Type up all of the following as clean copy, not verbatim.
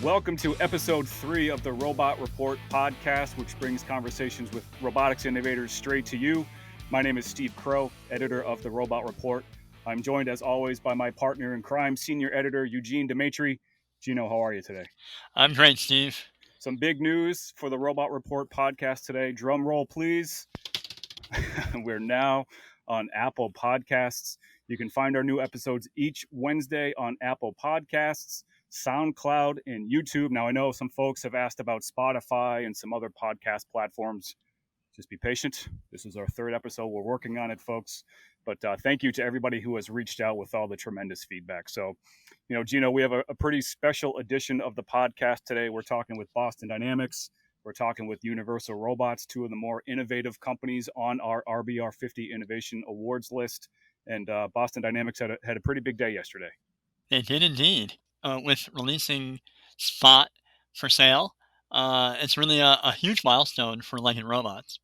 Welcome to episode 3 of the Robot Report podcast, which brings conversations with robotics innovators straight to you. My name is Steve Crow, editor of the Robot Report. I'm joined, as always, by my partner in crime, senior editor Eugene Demetri. Gino, how are you today? I'm great, Steve. Some big news for the Robot Report podcast today. Drum roll, please. We're now on Apple Podcasts. You can find our new episodes each Wednesday on Apple Podcasts, SoundCloud, and YouTube. Now, I know some folks have asked about Spotify and some other podcast platforms. Just be patient. This is our 3rd episode. We're working on it, folks. But thank you to everybody who has reached out with all the tremendous feedback. So, Gino, we have a pretty special edition of the podcast today. We're talking with Boston Dynamics. We're talking with Universal Robots, 2 of the more innovative companies on our RBR 50 Innovation Awards list. And Boston Dynamics had a pretty big day yesterday. They did indeed. With releasing Spot for sale, it's really a huge milestone for Leggett Robots.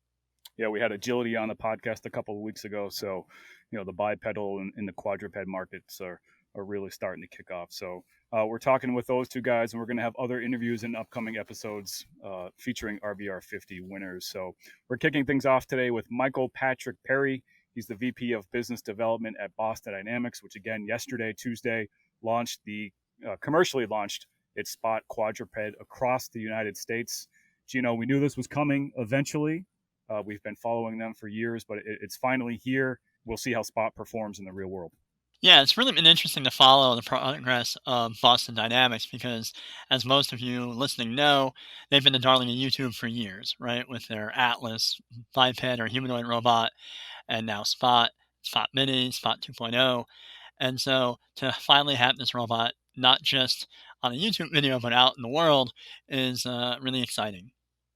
Yeah, we had Agility on the podcast a couple of weeks ago. So, the bipedal and the quadruped markets are really starting to kick off. So we're talking with those 2 guys, and we're going to have other interviews in upcoming episodes featuring RBR 50 winners. So we're kicking things off today with Michael Patrick Perry. He's the VP of Business Development at Boston Dynamics, which again, yesterday, Tuesday, commercially launched its Spot quadruped across the United States. Gino, we knew this was coming eventually. We've been following them for years, but it's finally here. We'll see how Spot performs in the real world. Yeah, it's really been interesting to follow the progress of Boston Dynamics because, as most of you listening know, they've been the darling of YouTube for years, right? With their Atlas biped or humanoid robot, and now Spot Mini, Spot 2.0. And so to finally have this robot not just on a YouTube video but out in the world is really exciting.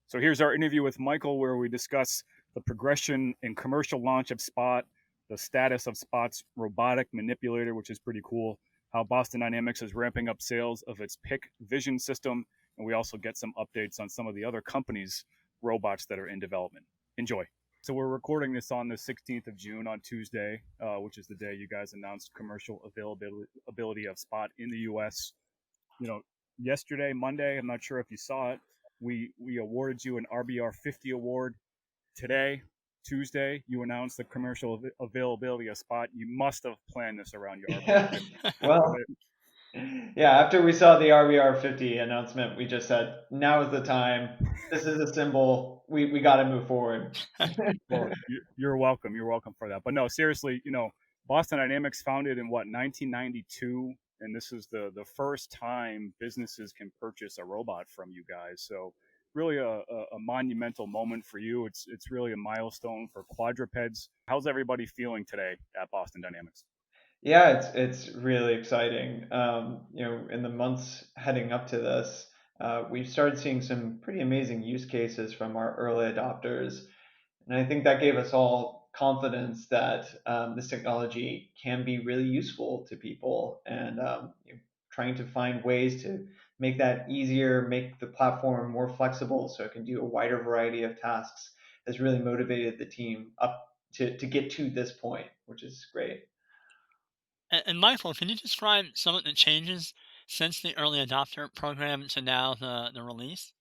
So here's our interview with Michael, where we discuss the progression and commercial launch of Spot, the status of Spot's robotic manipulator, which is pretty cool, how Boston Dynamics is ramping up sales of its PIC vision system, and we also get some updates on some of the other companies' robots that are in development. Enjoy. So we're recording this on the 16th of June on Tuesday, which is the day you guys announced commercial availability of Spot in the U.S. Yesterday, Monday, I'm not sure if you saw it, we awarded you an RBR 50 award. Today, Tuesday, you announced the commercial availability of Spot. You must have planned this around your RBR 50. Well, yeah, after we saw the RBR 50 announcement, we just said, now is the time. This is a symbol. We got to move forward. Well, you're welcome. You're welcome for that. But no, seriously, Boston Dynamics founded in 1992, and this is the first time businesses can purchase a robot from you guys. So really a monumental moment for you. It's really a milestone for quadrupeds. How's everybody feeling today at Boston Dynamics? Yeah, it's really exciting. In the months heading up to this, we've started seeing some pretty amazing use cases from our early adopters. And I think that gave us all confidence that this technology can be really useful to people, and trying to find ways to make that easier, make the platform more flexible so it can do a wider variety of tasks has really motivated the team up to get to this point, which is great. And Michael, can you describe some of the changes since the early adopter program to now the release?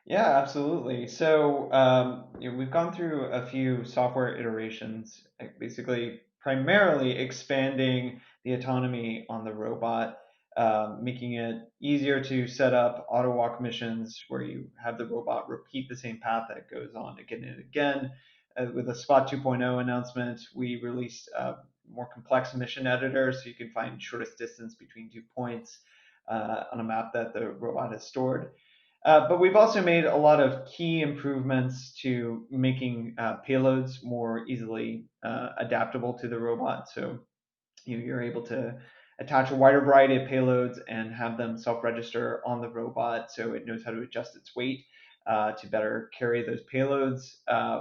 Yeah, absolutely. So we've gone through a few software iterations, basically primarily expanding the autonomy on the robot, making it easier to set up auto walk missions where you have the robot repeat the same path that it goes on again and again. With a Spot 2.0 announcement, we released a more complex mission editor so you can find shortest distance between 2 points on a map that the robot has stored. But we've also made a lot of key improvements to making payloads more easily adaptable to the robot. So you're able to attach a wider variety of payloads and have them self-register on the robot so it knows how to adjust its weight to better carry those payloads.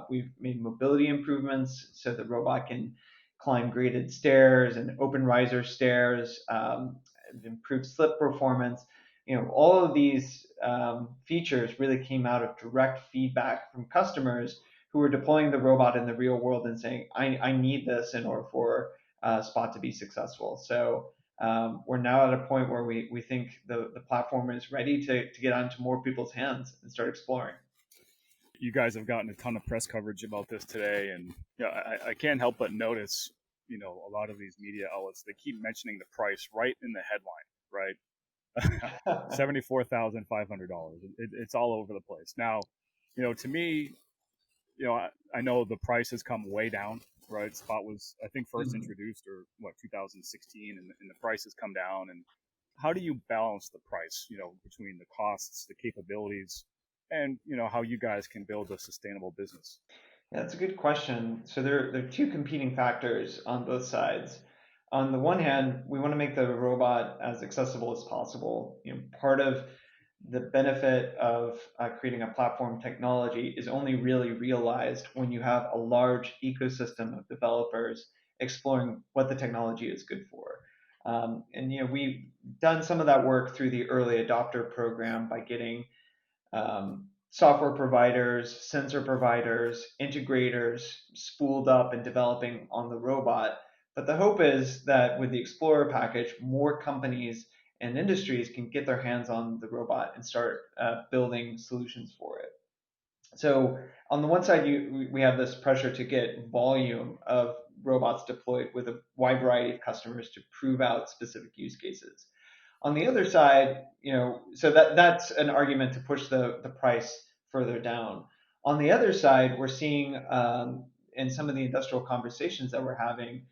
We've made mobility improvements so the robot can climb graded stairs and open riser stairs, improve slip performance. All of these features really came out of direct feedback from customers who were deploying the robot in the real world and saying, I need this in order for Spot to be successful. So we're now at a point where we think the platform is ready to get onto more people's hands and start exploring. You guys have gotten a ton of press coverage about this today, and I can't help but notice, a lot of these media outlets, they keep mentioning the price right in the headline, right? $74,500. It's all over the place. Now, to me, I know the price has come way down, right? Spot was, I think, first Mhm. introduced or what 2016, and the price has come down. And how do you balance the price, between the costs, the capabilities, and how you guys can build a sustainable business? Yeah, that's a good question. So there are two competing factors on both sides. On the one hand, we want to make the robot as accessible as possible. Part of the benefit of creating a platform technology is only really realized when you have a large ecosystem of developers exploring what the technology is good for. And we've done some of that work through the early adopter program by getting software providers, sensor providers, integrators spooled up and developing on the robot. But the hope is that with the Explorer package, more companies and industries can get their hands on the robot and start building solutions for it. So on the one side, we have this pressure to get volume of robots deployed with a wide variety of customers to prove out specific use cases. On the other side, so that's an argument to push the price further down. On the other side, we're seeing in some of the industrial conversations that we're having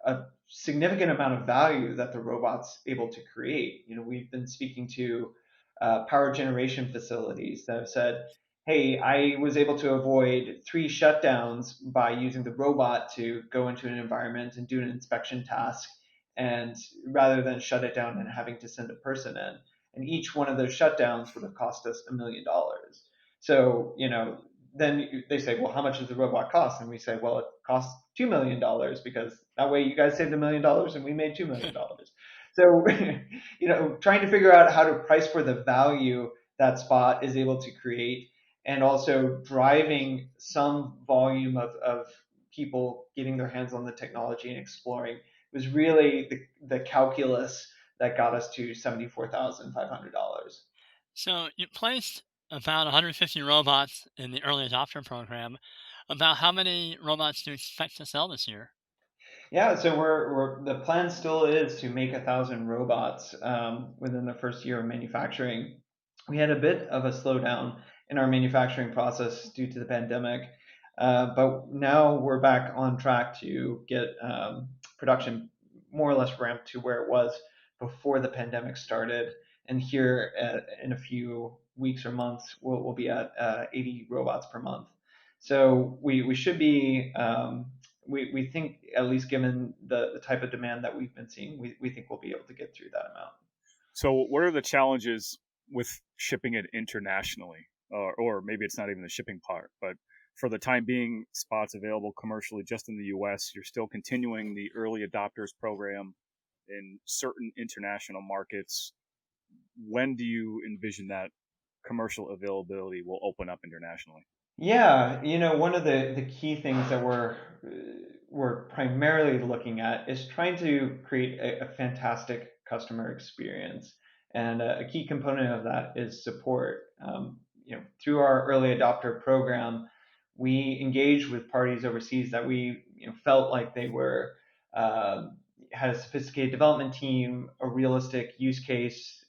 a significant amount of value that the robot's able to create. We've been speaking to power generation facilities that have said, "Hey, I was able to avoid 3 shutdowns by using the robot to go into an environment and do an inspection task, and rather than shut it down and having to send a person in. And each one of those shutdowns would have cost us $1 million." So, then they say, well, how much does the robot cost? And we say, well, it costs $2 million because that way you guys saved $1 million and we made $2 million. So, trying to figure out how to price for the value that Spot is able to create, and also driving some volume of people getting their hands on the technology and exploring was really the calculus that got us to $74,500. So you placed about 150 robots in the early adopter program. About how many robots do you expect to sell this year? Yeah, so the plan still is to make 1,000 robots within the first year of manufacturing. We had a bit of a slowdown in our manufacturing process due to the pandemic, but now we're back on track to get production more or less ramped to where it was before the pandemic started. And here in a few weeks or months, we'll be at 80 robots per month. So we should be we think, at least given the type of demand that we've been seeing, we think we'll be able to get through that amount. So, what are the challenges with shipping it internationally? Or maybe it's not even the shipping part, but for the time being, Spot's available commercially just in the US. You're still continuing the early adopters program in certain international markets. When do you envision that commercial availability will open up internationally? Yeah, one of the key things that we're primarily looking at is trying to create a fantastic customer experience, and a key component of that is support. Through our early adopter program, we engaged with parties overseas that we felt like they were had a sophisticated development team, a realistic use case,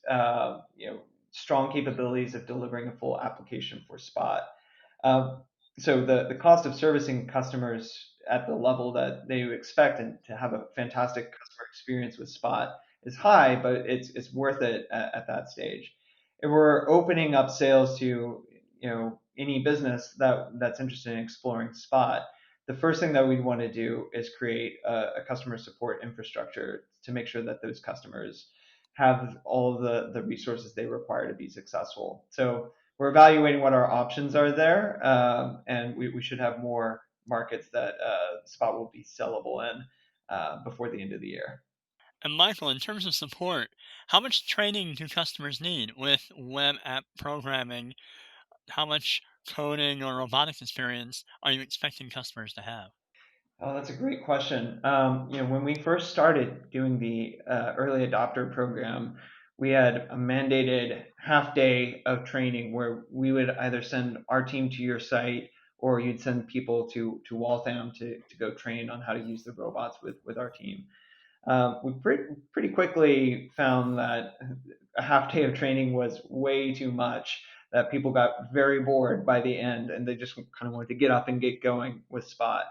strong capabilities of delivering a full application for Spot. um, so the cost of servicing customers at the level that they would expect and to have a fantastic customer experience with Spot is high, but it's worth it at that stage. If we're opening up sales to any business that's interested in exploring Spot, the first thing that we'd want to do is create a customer support infrastructure to make sure that those customers have all of the resources they require to be successful. So we're evaluating what our options are there, and we should have more markets that Spot will be sellable in before the end of the year. And Michael, in terms of support, how much training do customers need with web app programming? How much coding or robotics experience are you expecting customers to have? Oh, that's a great question. When we first started doing the early adopter program, we had a mandated half day of training where we would either send our team to your site or you'd send people to Waltham to go train on how to use the robots with our team. We pretty quickly found that a half day of training was way too much, that people got very bored by the end and they just kind of wanted to get up and get going with Spot.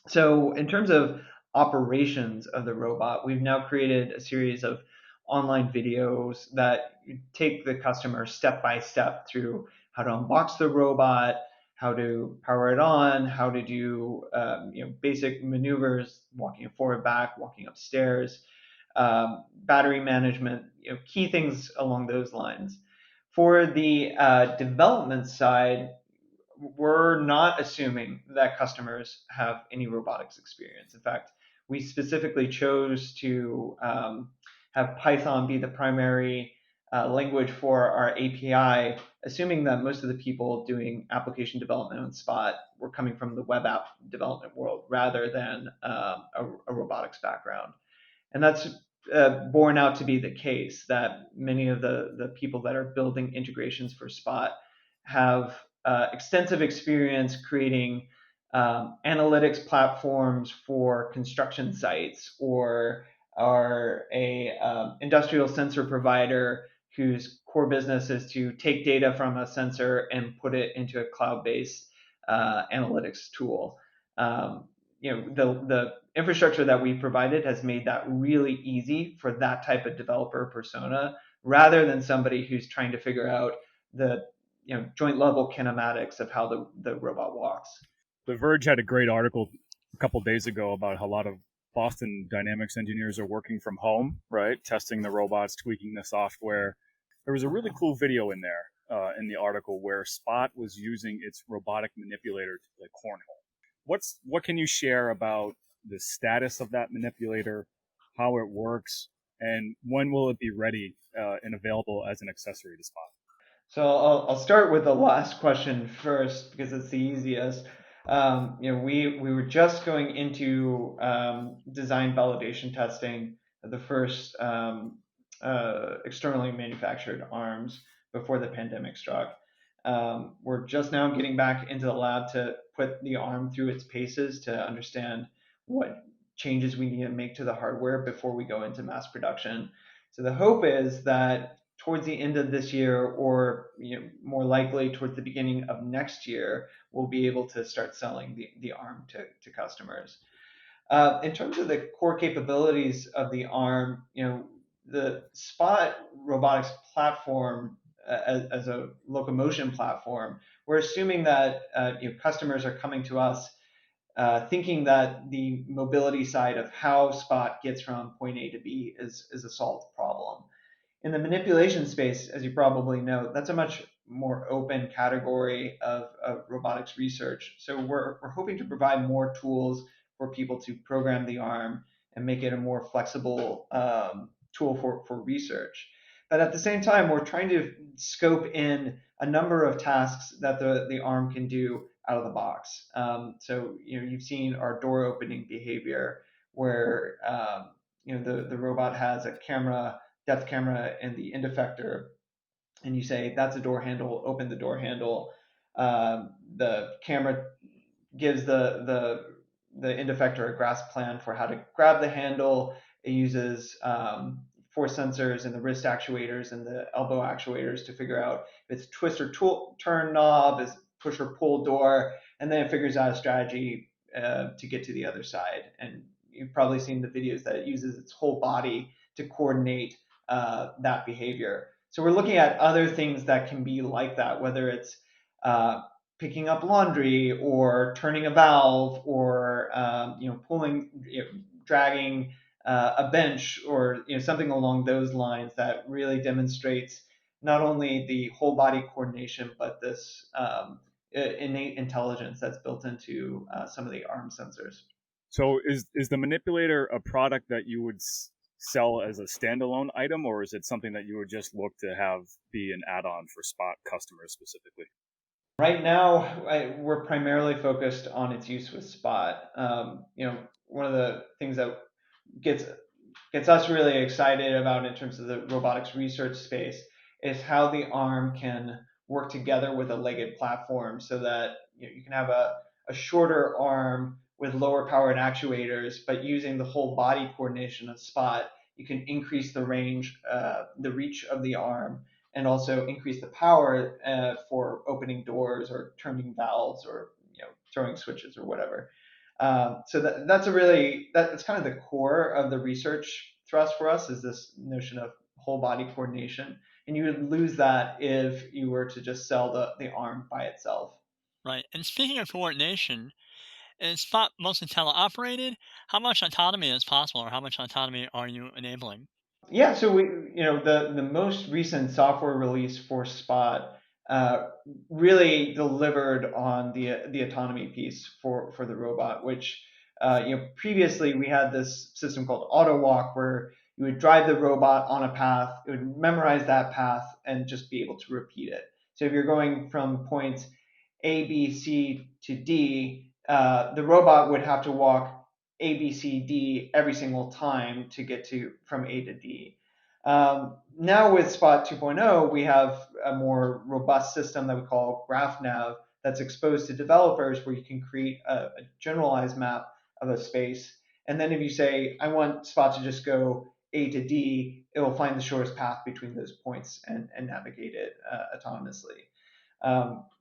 So, in terms of operations of the robot, we've now created a series of online videos that take the customer step by step through how to unbox the robot, how to power it on, how to do basic maneuvers, walking forward, back, walking upstairs, battery management, key things along those lines. For the development side, we're not assuming that customers have any robotics experience. In fact, we specifically chose to have Python be the primary language for our API, assuming that most of the people doing application development on Spot were coming from the web app development world rather than a robotics background. And that's borne out to be the case, that many of the people that are building integrations for Spot have extensive experience creating analytics platforms for construction sites, or are a industrial sensor provider whose core business is to take data from a sensor and put it into a cloud-based analytics tool. The infrastructure that we provided has made that really easy for that type of developer persona, rather than somebody who's trying to figure out the joint level kinematics of how the robot walks. The Verge had a great article a couple days ago about how a lot of Boston Dynamics engineers are working from home, right? Testing the robots, tweaking the software. There was a really cool video in there in the article where Spot was using its robotic manipulator to play cornhole. What can you share about the status of that manipulator, how it works, and when will it be ready and available as an accessory to Spot? So I'll start with the last question first because it's the easiest. We were just going into design validation testing of the first externally manufactured arms before the pandemic struck. We're just now getting back into the lab to put the arm through its paces to understand what changes we need to make to the hardware before we go into mass production. So the hope is that towards the end of this year, or more likely towards the beginning of next year, we'll be able to start selling the ARM to customers. In terms of the core capabilities of the ARM, the Spot robotics platform as a locomotion platform, we're assuming that customers are coming to us thinking that the mobility side of how Spot gets from point A to B is a solved problem. In the manipulation space, as you probably know, that's a much more open category of robotics research. So we're hoping to provide more tools for people to program the arm and make it a more flexible tool for research. But at the same time, we're trying to scope in a number of tasks that the arm can do out of the box. So you've seen our door opening behavior, where the robot has a camera, depth camera, and the end effector, and you say that's a door handle, open the door handle. The camera gives the end effector a grasp plan for how to grab the handle. It uses force sensors and the wrist actuators and the elbow actuators to figure out if it's twist or turn knob, is push or pull door, and then it figures out a strategy to get to the other side. And you've probably seen the videos that it uses its whole body to coordinate that behavior. So we're looking at other things that can be like that, whether it's picking up laundry or turning a valve, or pulling, dragging a bench, or something along those lines that really demonstrates not only the whole body coordination, but this innate intelligence that's built into some of the arm sensors. So is the manipulator a product that you would sell as a standalone item, or is it something that you would just look to have be an add-on for Spot customers specifically? Right now, we're primarily focused on its use with Spot. One of the things that gets gets us really excited about in terms of the robotics research space is how the arm can work together with a legged platform so that you can have a shorter arm with lower powered actuators, but using the whole body coordination of Spot, you can increase the range, the reach of the arm, and also increase the power for opening doors or turning valves or throwing switches or whatever. So that's kind of the core of the research thrust for us is this notion of whole body coordination, and you would lose that if you were to just sell the arm by itself. Right. And speaking of coordination, is Spot mostly teleoperated? How much autonomy is possible, or how much autonomy are you enabling? Yeah, so the most recent software release for Spot uh, really delivered on the autonomy piece for the robot, which previously we had this system called Auto Walk where you would drive the robot on a path, it would memorize that path and just be able to repeat it. So if you're going from points A, B, C to D, the robot would have to walk A, B, C, D every single time to get to from A to D. Now with Spot 2.0, we have a more robust system that we call GraphNav that's exposed to developers where you can create a generalized map of a space. And then if you say, I want Spot to just go A to D, it will find the shortest path between those points and navigate it autonomously.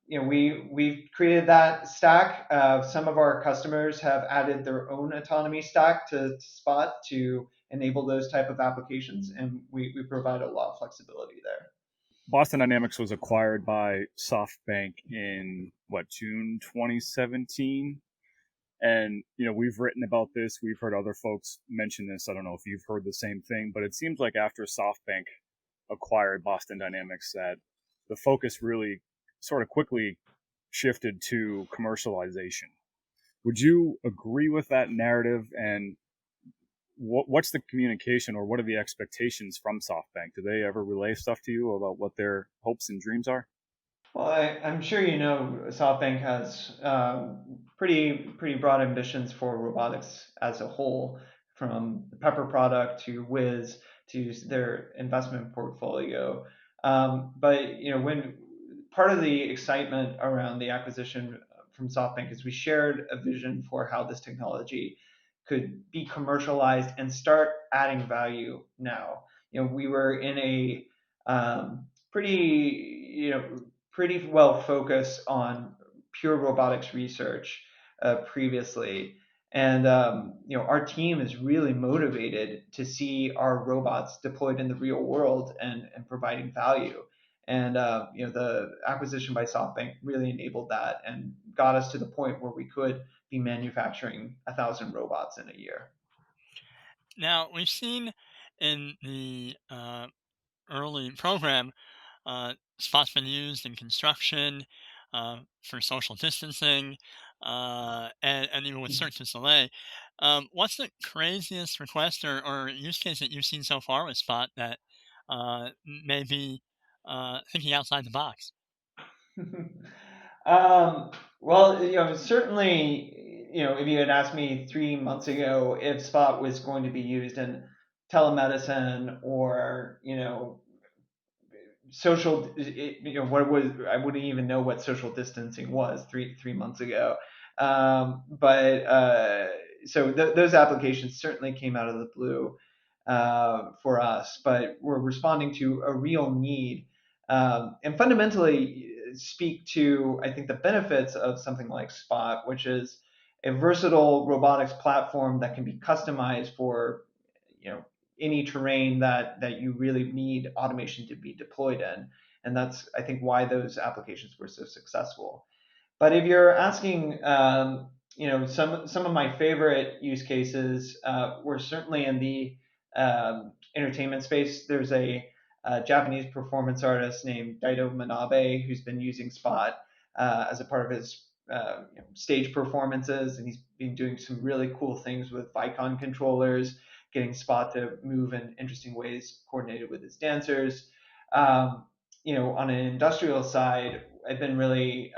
We've created that stack. Some of our customers have added their own autonomy stack to Spot to enable those type of applications, and we provide a lot of flexibility there. Boston Dynamics was acquired by SoftBank in what, June 2017, and we've written about this. We've heard other folks mention this. I don't know if you've heard the same thing, but it seems like after SoftBank acquired Boston Dynamics, that the focus really sort of quickly shifted to commercialization. Would you agree with that narrative? And what's the communication, or what are the expectations from SoftBank? Do they ever relay stuff to you about what their hopes and dreams are? Well, I'm sure you know SoftBank has pretty broad ambitions for robotics as a whole, from the Pepper product to Wiz to their investment portfolio. But when part of the excitement around the acquisition from SoftBank is we shared a vision for how this technology could be commercialized and start adding value now. We were in a pretty pretty well focused on pure robotics research previously. And our team is really motivated to see our robots deployed in the real world and providing value. And the acquisition by SoftBank really enabled that and got us to the point where we could be manufacturing 1,000 robots in a year. Now, we've seen in the early program, Spot's been used in construction, for social distancing, and even with Cirque du Soleil. What's the craziest request or use case that you've seen so far with Spot that may be thinking outside the box? Well, certainly, if you had asked me 3 months ago if Spot was going to be used in telemedicine or, social, what was, I wouldn't even know what social distancing was three months ago. But so those applications certainly came out of the blue for us, but we're responding to a real need, and fundamentally speak to, I think, the benefits of something like Spot, which is a versatile robotics platform that can be customized for you know any terrain that you really need automation to be deployed in, and that's, I think, why those applications were so successful. But if you're asking, some of my favorite use cases were certainly in the entertainment space. There's a Japanese performance artist named Daido Manabe who's been using Spot as a part of his stage performances, and he's been doing some really cool things with Vicon controllers, getting Spot to move in interesting ways coordinated with his dancers. On an industrial side, I've been really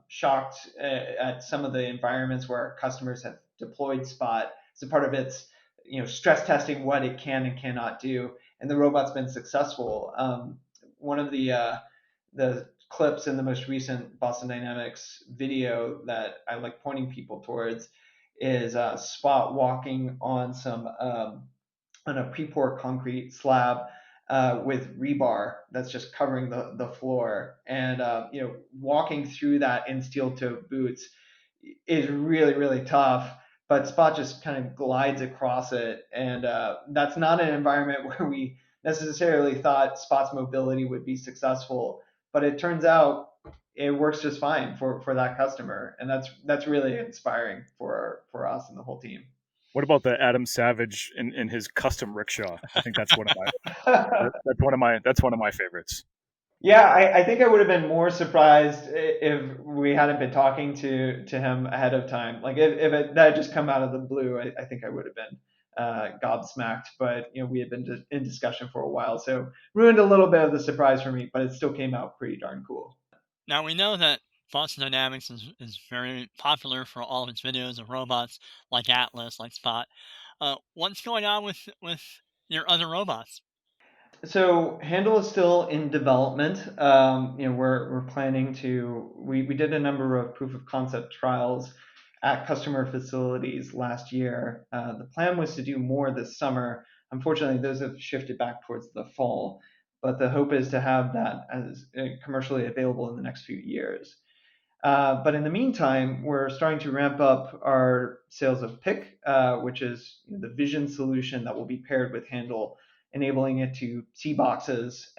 shocked at some of the environments where our customers have deployed Spot as a part of its stress testing what it can and cannot do, and the robot's been successful. One of the clips in the most recent Boston Dynamics video that I like pointing people towards is Spot walking on on a pre-poured concrete slab with rebar that's just covering the floor, and walking through that in steel-toe boots is really really tough. But Spot just kind of glides across it, and that's not an environment where we necessarily thought Spot's mobility would be successful, but it turns out it works just fine for that customer, and that's really inspiring for us and the whole team. What about the Adam Savage in his custom rickshaw? I think that's one of my favorites. Yeah, I think I would have been more surprised if we hadn't been talking to him ahead of time. Like if that had just come out of the blue, I think I would have been gobsmacked. But we had been in discussion for a while, so ruined a little bit of the surprise for me. But it still came out pretty darn cool. Now we know that Boston Dynamics is very popular for all of its videos of robots like Atlas, like Spot. What's going on with your other robots? So Handle is still in development. We're planning to. We did a number of proof of concept trials at customer facilities last year. The plan was to do more this summer. Unfortunately, those have shifted back towards the fall. But the hope is to have that as commercially available in the next few years. But in the meantime, we're starting to ramp up our sales of Pick, which is the vision solution that will be paired with Handle, enabling it to see boxes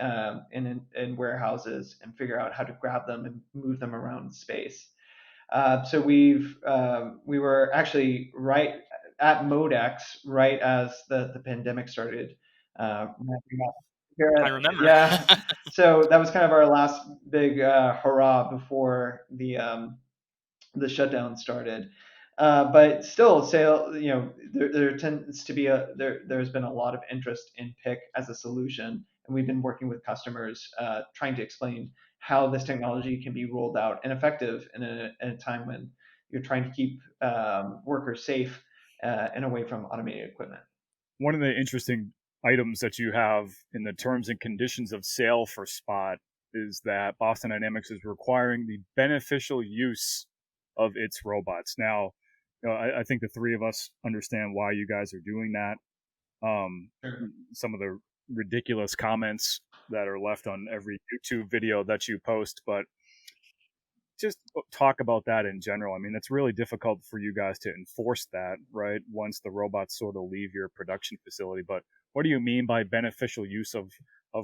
in warehouses and figure out how to grab them and move them around space. So we were actually right at Modex right as the pandemic started ramping up. I remember. Yeah, so that was kind of our last big hurrah before the shutdown started. But still, sale, there tends to be there's been a lot of interest in Pick as a solution, and we've been working with customers trying to explain how this technology can be rolled out and effective in a time when you're trying to keep workers safe and away from automated equipment. One of the interesting items that you have in the terms and conditions of sale for Spot is that Boston Dynamics is requiring the beneficial use of its robots. Now, I think the three of us understand why you guys are doing that. Sure. Some of the ridiculous comments that are left on every YouTube video that you post, but just talk about that in general. I mean, it's really difficult for you guys to enforce that, right? Once the robots sort of leave your production facility. But what do you mean by beneficial use of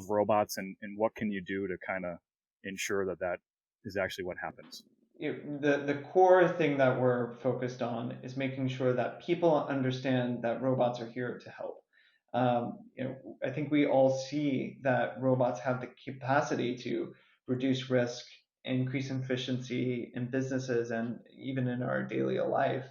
robots, and what can you do to kind of ensure that that is actually what happens? The core thing that we're focused on is making sure that people understand that robots are here to help. I think we all see that robots have the capacity to reduce risk, increase efficiency in businesses, and even in our daily life.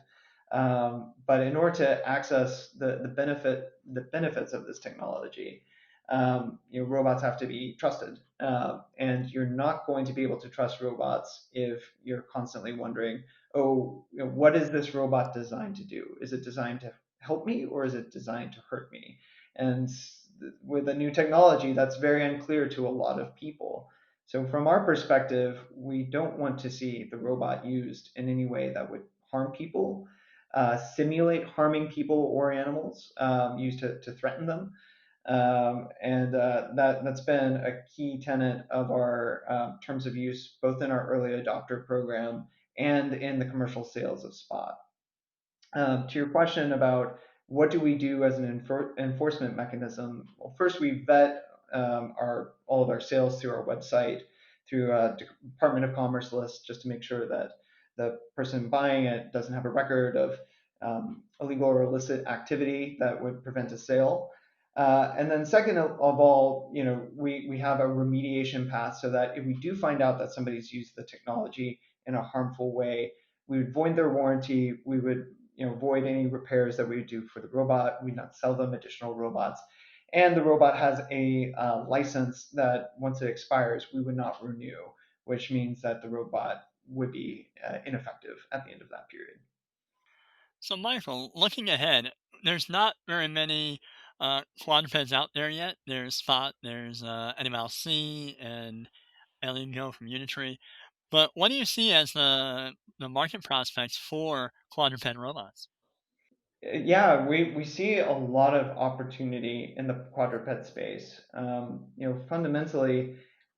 But in order to access the benefits of this technology, robots have to be trusted, and you're not going to be able to trust robots if you're constantly wondering, oh, what is this robot designed to do? Is it designed to help me, or is it designed to hurt me? And with a new technology, that's very unclear to a lot of people. So from our perspective, we don't want to see the robot used in any way that would harm people, simulate harming people or animals, used to threaten them. And that's been a key tenet of our terms of use, both in our early adopter program and in the commercial sales of Spot. To your question about what do we do as an enforcement mechanism, well, first we vet all of our sales through our website, through a Department of Commerce list, just to make sure that the person buying it doesn't have a record of illegal or illicit activity that would prevent a sale. And then second of all, we have a remediation path so that if we do find out that somebody's used the technology in a harmful way, we would void their warranty. We would void any repairs that we would do for the robot. We'd not sell them additional robots. And the robot has a license that once it expires, we would not renew. which means that the robot would be ineffective at the end of that period. So, Michael, looking ahead, there's not very many quadrupeds out there yet. There's Spot, there's NMLC, and Alien Go from Unitree. But what do you see as the market prospects for quadruped robots? Yeah, we see a lot of opportunity in the quadruped space. Fundamentally,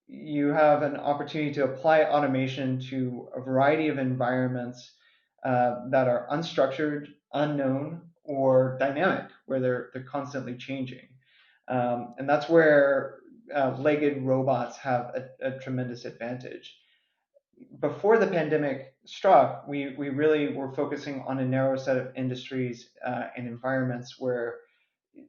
you have an opportunity to apply automation to a variety of environments that are unstructured, unknown, or dynamic, where they're constantly changing. And that's where legged robots have a tremendous advantage. Before the pandemic struck, we really were focusing on a narrow set of industries and environments where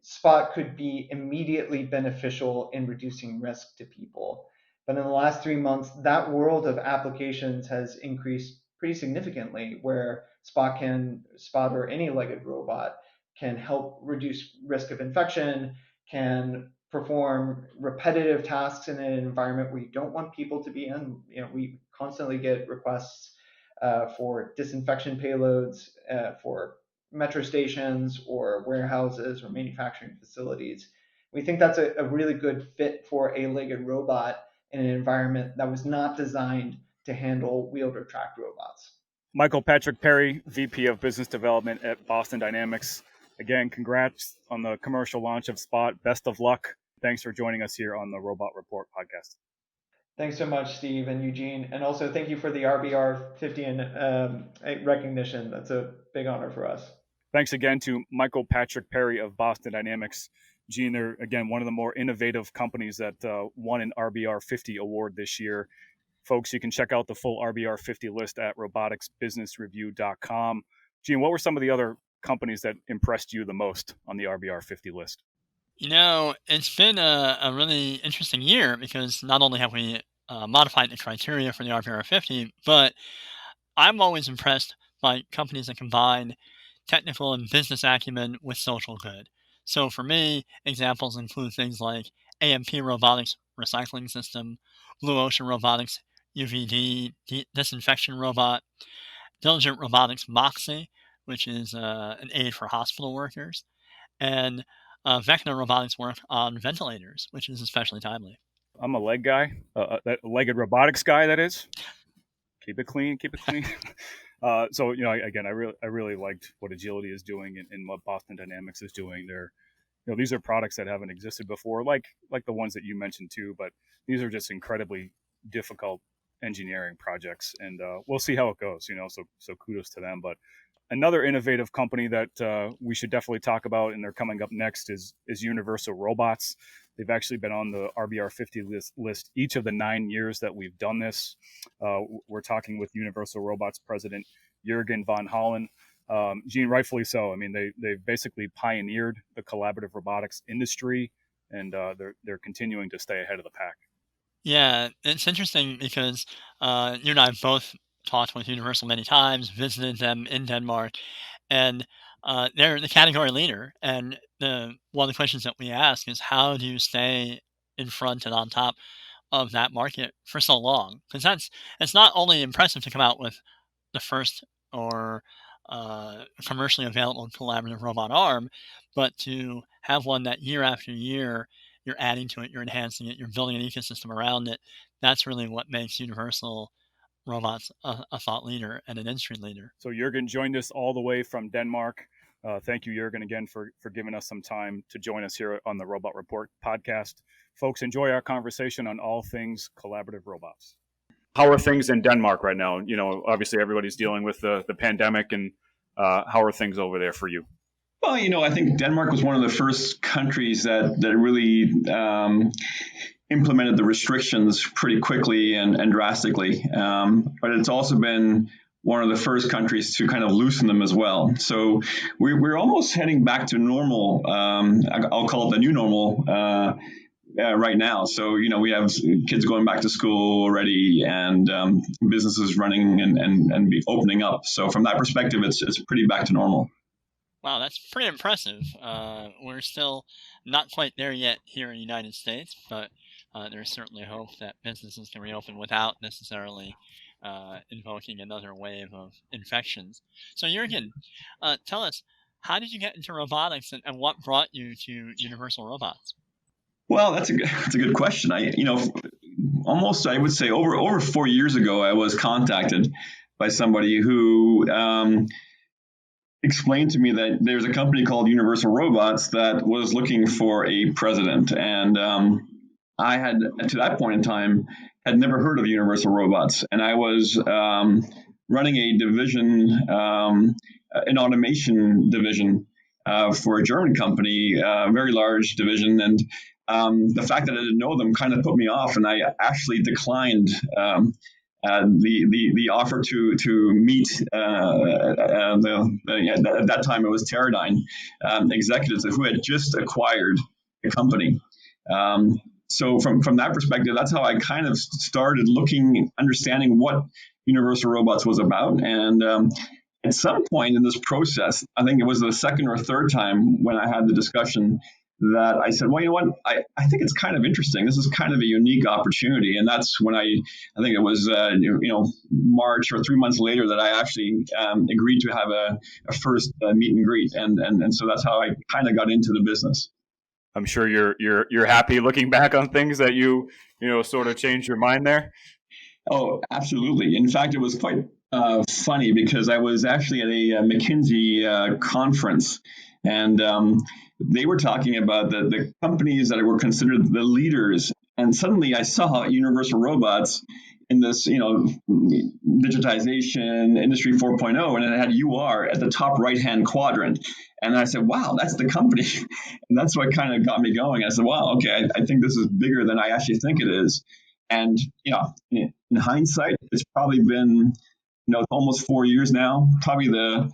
Spot could be immediately beneficial in reducing risk to people. But in the last 3 months, that world of applications has increased pretty significantly, where Spot or any legged robot can help reduce risk of infection, can perform repetitive tasks in an environment we don't want people to be in. We constantly get requests for disinfection payloads for metro stations or warehouses or manufacturing facilities. We think that's a really good fit for a legged robot in an environment that was not designed to handle wheeled or tracked robots. Michael Patrick Perry, VP of Business Development at Boston Dynamics. Again, congrats on the commercial launch of Spot. Best of luck. Thanks for joining us here on the Robot Report podcast. Thanks so much, Steve and Eugene. And also thank you for the RBR 50 recognition. That's a big honor for us. Thanks again to Michael Patrick Perry of Boston Dynamics. Gene, they're, again, one of the more innovative companies that won an RBR 50 award this year. Folks, you can check out the full RBR 50 list at roboticsbusinessreview.com. Gene, what were some of the other companies that impressed you the most on the RBR 50 list? It's been a really interesting year because not only have we modified the criteria for the RBR 50, but I'm always impressed by companies that combine technical and business acumen with social good. So for me, examples include things like AMP Robotics Recycling System, Blue Ocean Robotics UVD Disinfection Robot, Diligent Robotics Moxie, which is an aid for hospital workers, and Vecna Robotics work on ventilators, which is especially timely. I'm a leg guy, that legged robotics guy, that is. Keep it clean, keep it clean. So, again, I really liked what Agility is doing and what Boston Dynamics is doing. These are products that haven't existed before, like the ones that you mentioned too, but these are just incredibly difficult engineering projects, and we'll see how it goes, so kudos to them. But another innovative company that we should definitely talk about, and they're coming up next, is Universal Robots. They've actually been on the RBR 50 list each of the 9 years that we've done this. We're talking with Universal Robots president Jürgen von Hollen. Gene, rightfully so. I mean, they've basically pioneered the collaborative robotics industry, and they're continuing to stay ahead of the pack. Yeah, it's interesting because you and I have both talked with Universal many times, visited them in Denmark, and they're the category leader. And one of the questions that we ask is, how do you stay in front and on top of that market for so long? Because it's not only impressive to come out with the first or commercially available collaborative robot arm, but to have one that year after year you're adding to it, you're enhancing it, you're building an ecosystem around it. That's really what makes Universal Robots a thought leader and an industry leader. So Jürgen joined us all the way from Denmark. Thank you, Jürgen, again for giving us some time to join us here on the Robot Report podcast. Folks, enjoy our conversation on all things collaborative robots. How are things in Denmark right now? Obviously everybody's dealing with the pandemic, and how are things over there for you? Well, I think Denmark was one of the first countries that really implemented the restrictions pretty quickly and drastically. But it's also been one of the first countries to kind of loosen them as well. So we're almost heading back to normal. I'll call it the new normal right now. So, we have kids going back to school already, and businesses running and be opening up. So from that perspective, it's pretty back to normal. Wow, that's pretty impressive. We're still not quite there yet here in the United States, but there's certainly hope that businesses can reopen without necessarily invoking another wave of infections. So Jürgen, tell us, how did you get into robotics, and what brought you to Universal Robots? Well, that's a good question. Almost I would say over 4 years ago, I was contacted by somebody who explained to me that there's a company called Universal Robots that was looking for a president, and I had, to that point in time, had never heard of Universal Robots, and I was running a division, an automation division for a German company, a very large division, and the fact that I didn't know them kind of put me off, and I actually declined the offer to meet at that time it was Teradyne executives who had just acquired a company. So from that perspective, that's how I kind of started understanding what Universal Robots was about. And at some point in this process, I think it was the second or third time when I had the discussion, that I said, well, you know what, I think it's kind of interesting. This is kind of a unique opportunity. And that's when I think it was, March or 3 months later that I actually agreed to have a first meet and greet. And so that's how I kind of got into the business. I'm sure you're happy looking back on things that you sort of changed your mind there. Oh, absolutely. In fact, it was quite funny because I was actually at a McKinsey conference, and they were talking about the companies that were considered the leaders. And suddenly I saw Universal Robots in this, digitization, Industry 4.0, and it had UR at the top right-hand quadrant. And I said, wow, that's the company. And that's what kind of got me going. I said, wow, okay, I think this is bigger than I actually think it is. And, in hindsight, it's probably been, almost 4 years now, probably the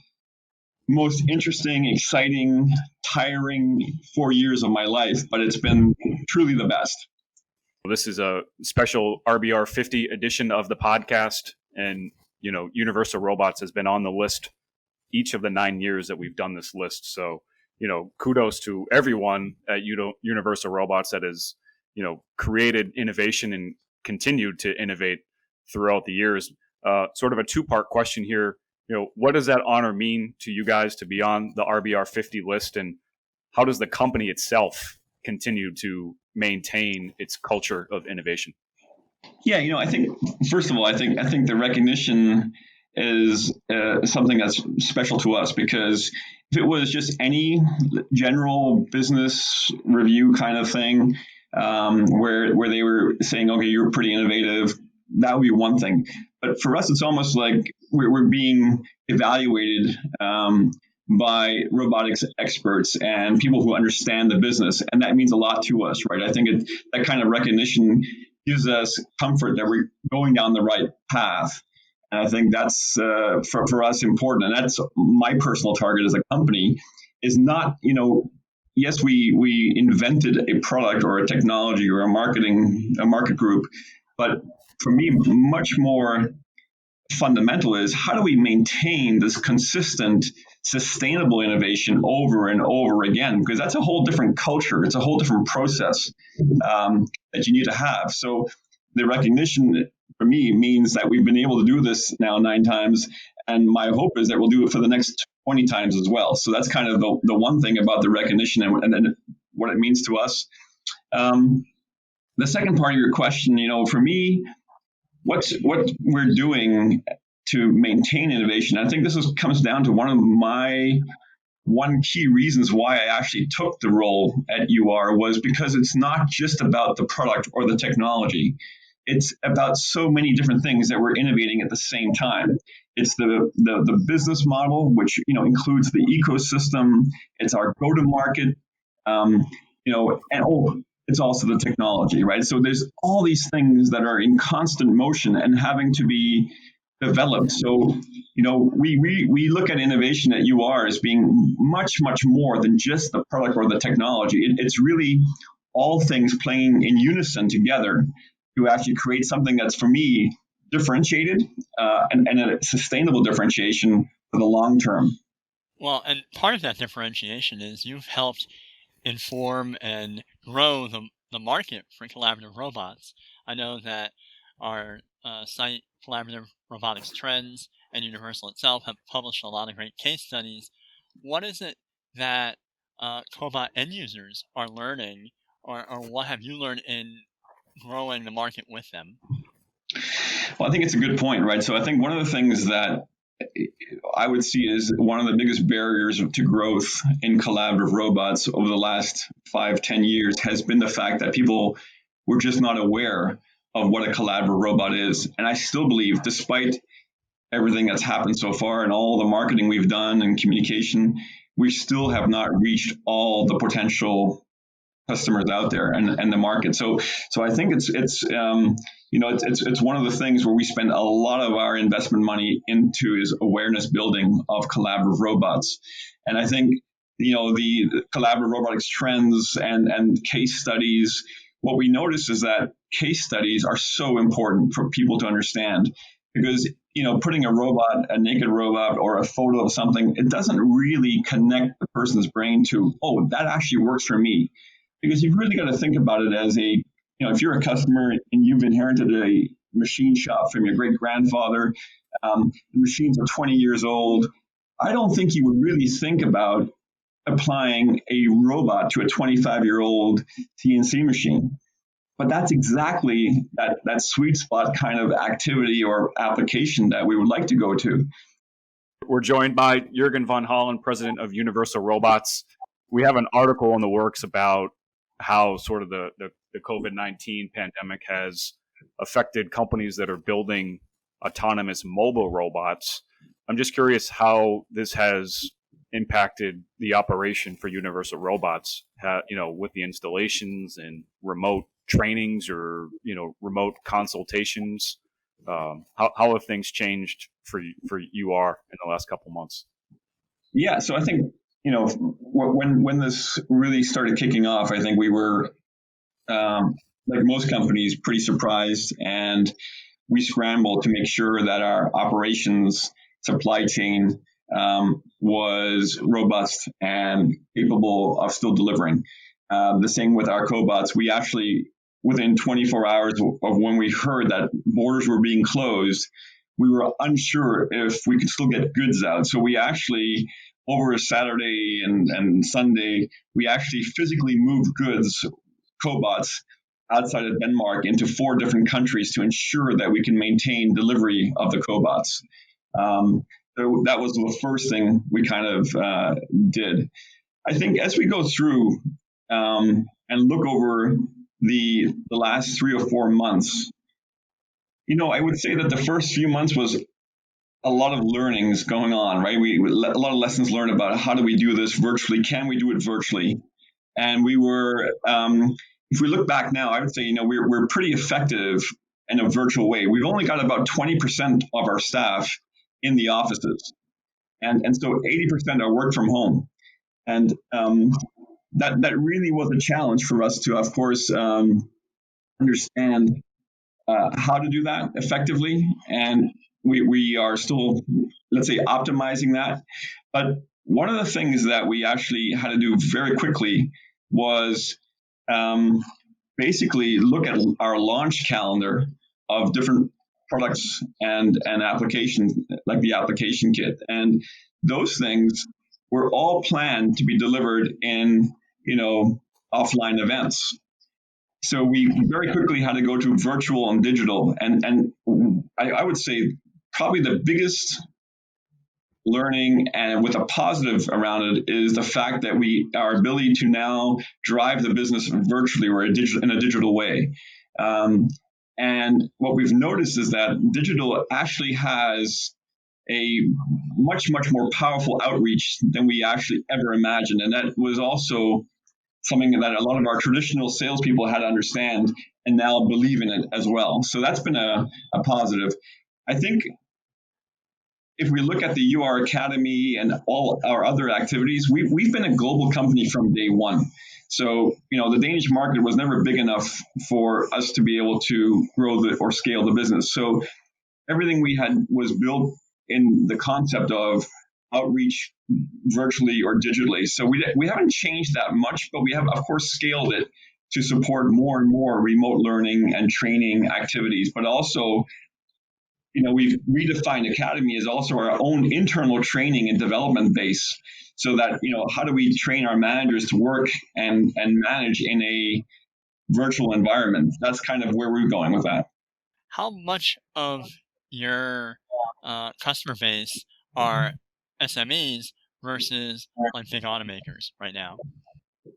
most interesting, exciting, tiring 4 years of my life, but it's been truly the best. This is a special RBR 50 edition of the podcast, and Universal Robots has been on the list each of the 9 years that we've done this list. So kudos to everyone at Universal Robots that has created innovation and continued to innovate throughout the years. Sort of a two-part question here. What does that honor mean to you guys to be on the RBR 50 list, and how does the company itself continue to maintain its culture of innovation? Yeah, I think, first of all, I think the recognition is something that's special to us, because if it was just any general business review kind of thing, where they were saying, okay, you're pretty innovative, that would be one thing. But for us, it's almost like we're being evaluated by robotics experts and people who understand the business. And that means a lot to us, right? I think that kind of recognition gives us comfort that we're going down the right path. And I think that's, for us, important. And that's my personal target as a company, is not, yes, we invented a product or a technology or a market group, but for me, much more fundamental is, how do we maintain this consistent, sustainable innovation over and over again? Because that's a whole different culture. It's a whole different process that you need to have. So the recognition for me means that we've been able to do this now 9 times. And my hope is that we'll do it for the next 20 times as well. So that's kind of the one thing about the recognition and what it means to us. The second part of your question, for me, what we're doing to maintain innovation, I think this comes down to one key reasons why I actually took the role at UR, was because it's not just about the product or the technology. It's about so many different things that we're innovating at the same time. It's the business model, which includes the ecosystem. It's our go-to-market, and it's also the technology, right? So there's all these things that are in constant motion and having to be developed. So, we look at innovation at UR as being much, much more than just the product or the technology. It's really all things playing in unison together to actually create something that's, for me, differentiated and a sustainable differentiation for the long term. Well, and part of that differentiation is you've helped inform and grow the the market for collaborative robots. I know that our site, Collaborative Robotics Trends, and Universal itself have published a lot of great case studies. What is it that cobot end users are learning, or what have you learned in growing the market with them? Well, I think it's a good point, right? So I think one of the things that I would see as one of the biggest barriers to growth in collaborative robots over the last 5-10 years has been the fact that people were just not aware of what a collaborative robot is. And I still believe, despite everything that's happened so far and all the marketing we've done and communication, we still have not reached all the potential customers out there and the market. So I think it's one of the things where we spend a lot of our investment money into is awareness building of collaborative robots. And I think, the collaborative robotics trends and case studies, what we notice is that case studies are so important for people to understand, because putting a naked robot or a photo of something, it doesn't really connect the person's brain to, oh, that actually works for me. Because you've really got to think about it as if you're a customer and you've inherited a machine shop from your great grandfather, the machines are 20 years old. I don't think you would really think about applying a robot to a 25-year-old CNC machine. But that's exactly that sweet spot kind of activity or application that we would like to go to. We're joined by Jürgen von Hollen, president of Universal Robots. We have an article in the works about how sort of the COVID-19 pandemic has affected companies that are building autonomous mobile robots. I'm just curious how this has impacted the operation for Universal Robots, with the installations and remote trainings or, remote consultations. How have things changed for UR in the last couple months? Yeah, so I think, when this really started kicking off, I think we were, like most companies, pretty surprised, and we scrambled to make sure that our operations supply chain was robust and capable of still delivering. The same with our cobots. We actually, within 24 hours of when we heard that borders were being closed, we were unsure if we could still get goods out. So we actually, over a Saturday and Sunday, we actually physically moved goods, cobots, outside of Denmark into 4 different countries to ensure that we can maintain delivery of the cobots. So that was the first thing we kind of did. I think as we go through and look over the last 3 or 4 months, I would say that the first few months was a lot of learnings going on, right? A lot of lessons learned about how do we do this virtually? Can we do it virtually? And we were, if we look back now, I would say, we're pretty effective in a virtual way. We've only got about 20% of our staff in the offices. And so 80% are work from home. And that really was a challenge for us to, of course, understand how to do that effectively. And we are still, let's say, optimizing that. But one of the things that we actually had to do very quickly was basically look at our launch calendar of different products and applications, like the application kit. And those things were all planned to be delivered in, offline events. So we very quickly had to go to virtual and digital. And I would say probably the biggest learning, and with a positive around it, is the fact that our ability to now drive the business virtually or in a digital way. And what we've noticed is that digital actually has a much, much more powerful outreach than we actually ever imagined. And that was also something that a lot of our traditional salespeople had to understand and now believe in it as well. So that's been a positive. I think if we look at the UR Academy and all our other activities, we've been a global company from day one. So, the Danish market was never big enough for us to be able to grow or scale the business. So everything we had was built in the concept of outreach virtually or digitally. So we haven't changed that much, but we have, of course, scaled it to support more and more remote learning and training activities, but also, we've redefined Academy as also our own internal training and development base, so that, how do we train our managers to work and manage in a virtual environment? That's kind of where we're going with that. How much of your customer base are SMEs versus like big automakers right now?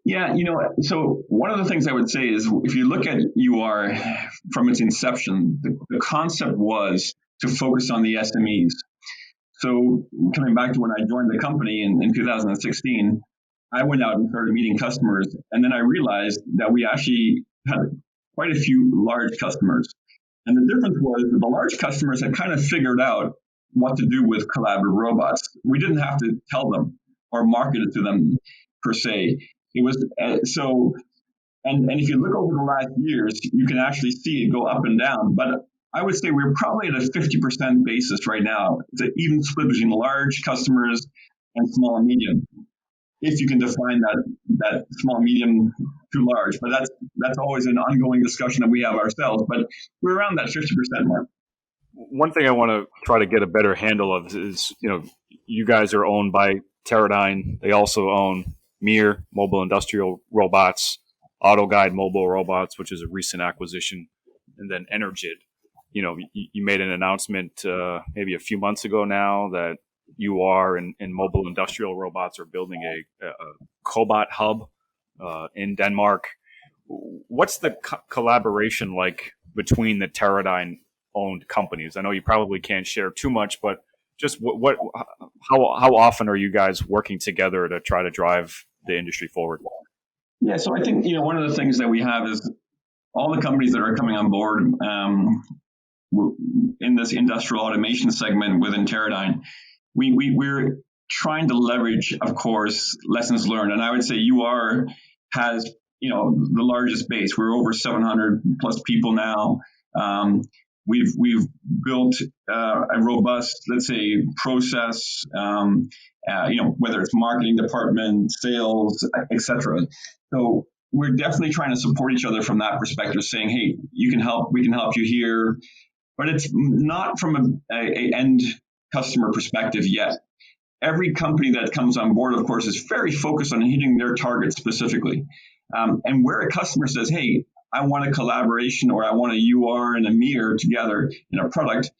Yeah, so one of the things I would say is, if you look at UR from its inception, the concept was to focus on the SMEs. So coming back to when I joined the company in 2016, I went out and started meeting customers, and then I realized that we actually had quite a few large customers. And the difference was that the large customers had kind of figured out what to do with collaborative robots. We didn't have to tell them or market it to them per se. It was so, and if you look over the last years, you can actually see it go up and down. But I would say we're probably at a 50% basis right now. It's an even split between large customers and small and medium, if you can define that small, medium to large. But that's always an ongoing discussion that we have ourselves. But we're around that 50% mark. One thing I want to try to get a better handle of is, you guys are owned by Teradyne. They also own MiR, Mobile Industrial Robots, AutoGuide Mobile Robots, which is a recent acquisition, and then Energid. You made an announcement maybe a few months ago now that UR and Mobile Industrial Robots are building a cobot hub in Denmark. What's the collaboration like between the Teradyne owned companies? I know you probably can't share too much, but just how often are you guys working together to try to drive the industry forward? Yeah, so I think one of the things that we have is all the companies that are coming on board in this industrial automation segment within Teradyne. We're trying to leverage, of course, lessons learned, and I would say UR has the largest base. We're over 700 plus people now. We've built a robust, let's say, process, whether it's marketing department, sales, etc. So we're definitely trying to support each other from that perspective, saying, hey, you can help, we can help you here. But it's not from a end customer perspective yet. Every company that comes on board, of course, is very focused on hitting their target specifically. And where a customer says, hey, I want a collaboration, or I want a UR and a MiR together in a product,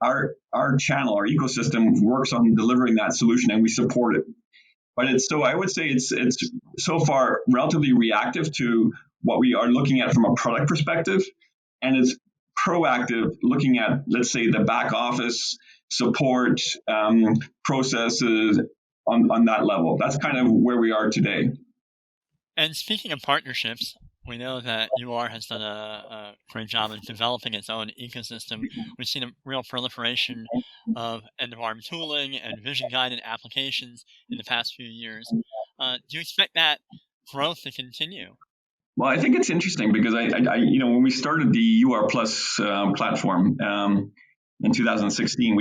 our channel, our ecosystem works on delivering that solution, and we support it. But I would say it's so far relatively reactive to what we are looking at from a product perspective, and it's proactive looking at, let's say, the back office support processes on that level. That's kind of where we are today. And speaking of partnerships, we know that UR has done a great job of developing its own ecosystem. We've seen a real proliferation of end-of-arm tooling and vision-guided applications in the past few years. Do you expect that growth to continue? Well, I think it's interesting because I when we started the UR Plus platform in 2016,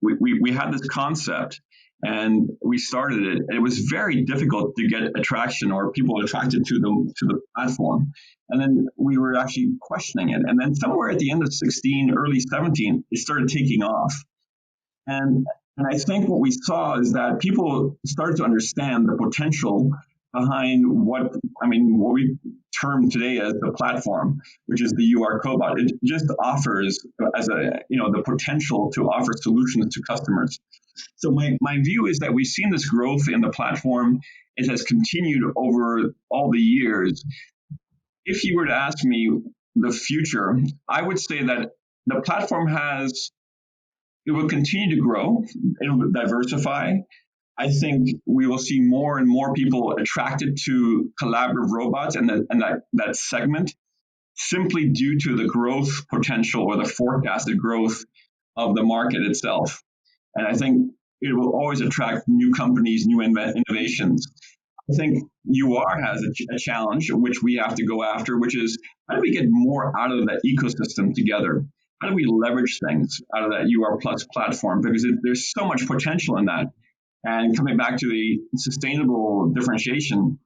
we had this concept. And we started it. It was very difficult to get attraction or people attracted to the platform. And then we were actually questioning it. And then somewhere at the end of 16, early 17, it started taking off. And I think what we saw is that people started to understand the potential behind what we term today as the platform, which is the UR cobot. It just offers the potential to offer solutions to customers. So my view is that we've seen this growth in the platform. It has continued over all the years. If you were to ask me the future, I would say that the platform it will continue to grow. It will diversify. I think we will see more and more people attracted to collaborative robots and that segment, simply due to the growth potential or the forecasted growth of the market itself. And I think it will always attract new companies, new innovations. I think UR has a challenge, which we have to go after, which is how do we get more out of that ecosystem together? How do we leverage things out of that UR Plus platform? Because there's so much potential in that. And coming back to the sustainable differentiation,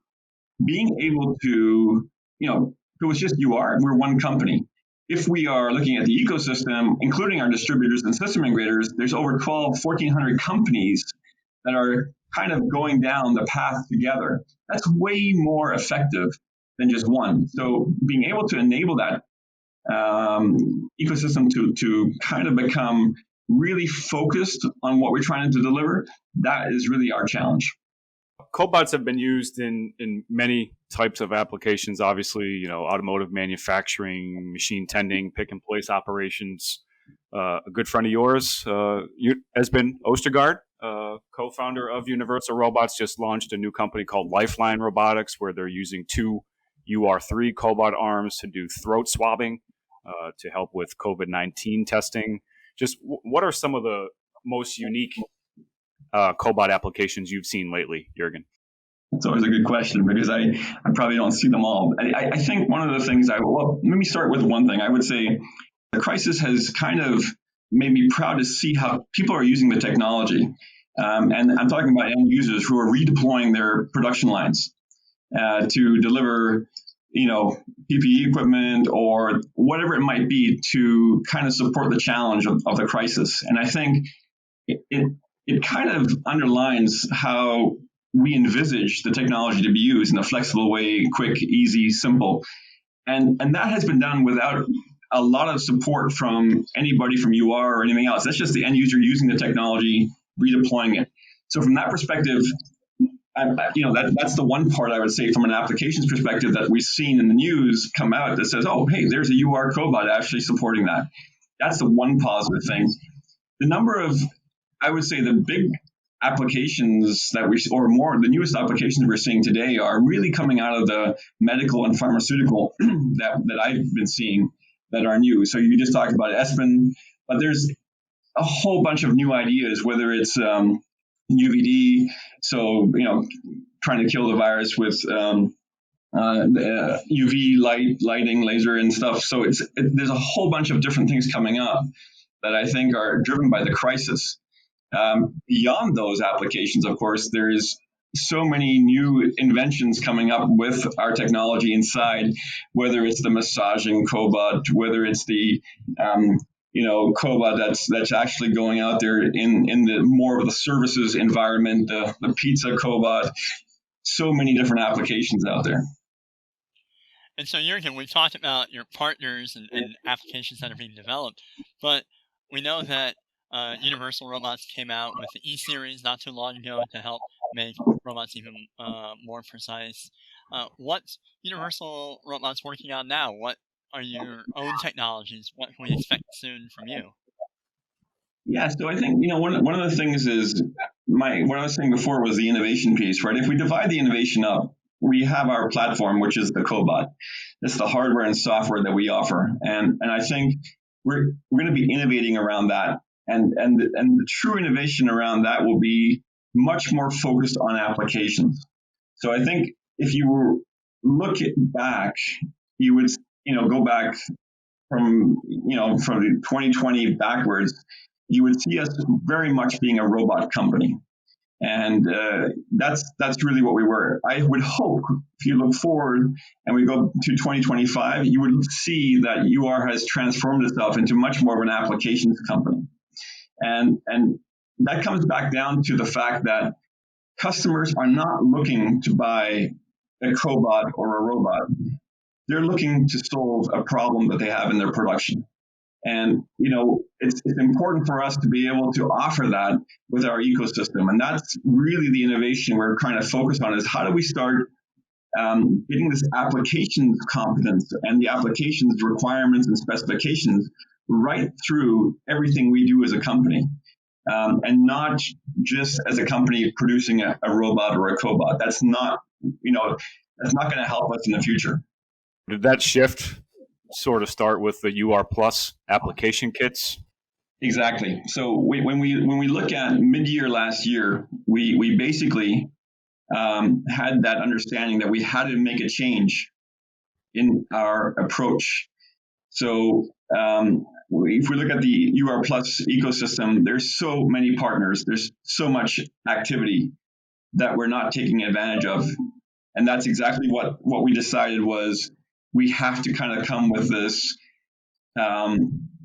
being able to if it was just UR, we're one company. If we are looking at the ecosystem, including our distributors and system integrators, there's over 1,400 companies that are kind of going down the path together. That's way more effective than just one. So being able to enable that ecosystem to kind of become really focused on what we're trying to deliver, that is really our challenge. Cobots have been used in many types of applications, obviously, automotive manufacturing, machine tending, pick and place operations. A good friend of yours has been Ostergaard, co-founder of Universal Robots, just launched a new company called Lifeline Robotics, where they're using 2 UR3 cobot arms to do throat swabbing to help with COVID-19 testing. Just what are some of the most unique cobot applications you've seen lately, Jürgen? That's always a good question because I probably don't see them all. I think one of the things let me start with one thing. I would say the crisis has kind of made me proud to see how people are using the technology. And I'm talking about end users who are redeploying their production lines to deliver, PPE equipment or whatever it might be to kind of support the challenge of the crisis. And I think it kind of underlines how we envisage the technology to be used in a flexible way, quick, easy, simple. And that has been done without a lot of support from anybody from UR or anything else. That's just the end user using the technology, redeploying it. So from that perspective, that's the one part I would say from an applications perspective that we've seen in the news come out that says, oh, hey, there's a UR cobot actually supporting that. That's the one positive thing. The number of, I would say, the big applications that the newest applications we're seeing today are really coming out of the medical and pharmaceutical that I've been seeing that are new. So you just talked about Espen, but there's a whole bunch of new ideas, whether it's UVD, so trying to kill the virus with UV lighting, laser and stuff. So there's a whole bunch of different things coming up that I think are driven by the crisis. Beyond those applications, of course, there's so many new inventions coming up with our technology inside, whether it's the massaging cobot, whether it's the cobot that's actually going out there in the more of the services environment, the pizza cobot, so many different applications out there. And so, Jürgen, we've talked about your partners and applications that are being developed, but we know that Universal Robots came out with the E-Series not too long ago to help make robots even more precise. What's Universal Robots working on now? What are your own technologies? What can we expect soon from you? Yeah, so I think, one of the things is what I was saying before was the innovation piece, right? If we divide the innovation up, we have our platform, which is the cobot. It's the hardware and software that we offer. And I think we're going to be innovating around that. And the true innovation around that will be much more focused on applications. So I think if you look back, you would, go back from 2020 backwards, you would see us very much being a robot company. And that's really what we were. I would hope if you look forward and we go to 2025, you would see that UR has transformed itself into much more of an applications company. And that comes back down to the fact that customers are not looking to buy a cobot or a robot. They're looking to solve a problem that they have in their production. And, it's important for us to be able to offer that with our ecosystem. And that's really the innovation we're trying to focus on is how do we start getting this applications competence and the applications requirements and specifications right through everything we do as a company. And not just as a company producing a robot or a cobot. That's not going to help us in the future. Did that shift sort of start with the UR Plus application kits? Exactly. So when we look at mid-year last year, we basically had that understanding that we had to make a change in our approach. So if we look at the UR Plus ecosystem, there's so many partners, there's so much activity that we're not taking advantage of. And that's exactly what we decided was we have to kind of come with this